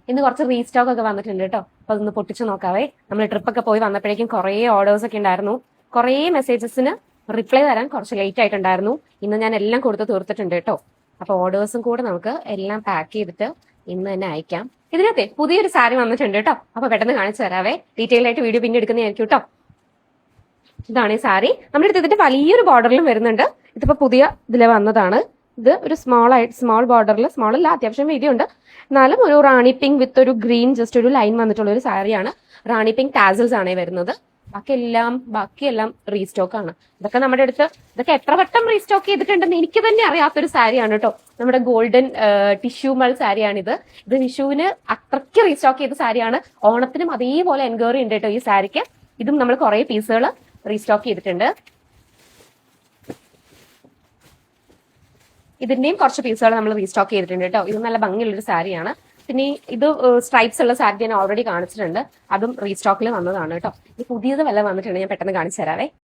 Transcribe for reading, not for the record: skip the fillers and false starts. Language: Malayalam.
ഇന്ന് കുറച്ച് റീസ്റ്റോക്ക് ഒക്കെ വന്നിട്ടുണ്ട് കേട്ടോ. അപ്പൊ അതൊന്ന് പൊട്ടിച്ചു നോക്കാവേ. നമ്മൾ ട്രിപ്പൊക്കെ പോയി വന്നപ്പോഴേക്കും കുറേ ഓർഡേഴ്സ് ഒക്കെ ഉണ്ടായിരുന്നു. കുറേ മെസ്സേജസിന് റിപ്ലൈ തരാൻ കുറച്ച് ലേറ്റ് ആയിട്ടുണ്ടായിരുന്നു. ഇന്ന് ഞാൻ എല്ലാം കൊടുത്ത് തീർത്തിട്ടുണ്ട് കേട്ടോ. അപ്പൊ ഓർഡേഴ്സും കൂടെ നമുക്ക് എല്ലാം പാക്ക് ചെയ്തിട്ട് ഇന്ന് തന്നെ അയക്കാം. ഇതിനകത്തെ പുതിയൊരു സാരി വന്നിട്ടുണ്ട് കേട്ടോ. അപ്പൊ പെട്ടെന്ന് കാണിച്ചു തരാവേ. ഡീറ്റെയിൽ ആയിട്ട് വീഡിയോ പിന്നെ എടുക്കുന്നതായിരിക്കും കേട്ടോ. ഇതാണ് ഈ സാരി. നമ്മുടെ അടുത്ത് ഇതിന്റെ വലിയൊരു ബോർഡറിലും വരുന്നുണ്ട്. ഇതിപ്പോ പുതിയ ഇതിൽ വന്നതാണ്. ഇത് ഒരു സ്മോൾ ബോർഡറിൽ, സ്മോൾ അല്ല, അത്യാവശ്യം വീതിയുണ്ട്. എന്നാലും ഒരു റാണി പിങ്ക് വിത്ത് ഒരു ഗ്രീൻ ജസ്റ്റ് ഒരു ലൈൻ വന്നിട്ടുള്ള ഒരു സാരിയാണ്. റാണി പിങ്ക് ടാസൽസ് ആണ് വരുന്നത്. ബാക്കിയെല്ലാം റീസ്റ്റോക്ക് ആണ്. ഇതൊക്കെ നമ്മുടെ അടുത്ത് ഇതൊക്കെ എത്ര വട്ടം റീസ്റ്റോക്ക് ചെയ്തിട്ടുണ്ടെന്ന് എനിക്ക് തന്നെ അറിയാത്തൊരു സാരിയാണ് കേട്ടോ. നമ്മുടെ ഗോൾഡൻ ടിഷ്യൂ മൾ സാരിയാണിത്. ഇത് വിഷുവിന് അത്രയ്ക്ക് റീസ്റ്റോക്ക് ചെയ്ത സാരിയാണ്. ഓണത്തിനും അതേപോലെ എൻക്വയറി ഉണ്ട് കേട്ടോ ഈ സാരിക്ക്. ഇതും നമ്മൾ കുറെ പീസുകൾ റീസ്റ്റോക്ക് ചെയ്തിട്ടുണ്ട്. ഇതിന്റെയും കുറച്ച് പീസുകൾ നമ്മൾ റീസ്റ്റോക്ക് ചെയ്തിട്ടുണ്ട് കേട്ടോ. ഇത് നല്ല ഭംഗിയുള്ളൊരു സാരിയാണ്. പിന്നെ ഇത് സ്ട്രൈപ്സ് ഉള്ള സാരി ഞാൻ ഓൾറെഡി കാണിച്ചിട്ടുണ്ട്. അതും റീസ്റ്റോക്കിൽ വന്നതാണ് കേട്ടോ. ഇത് പുതിയത് വല്ല വന്നിട്ടുണ്ട്, ഞാൻ പെട്ടെന്ന് കാണിച്ചു തരാവേ.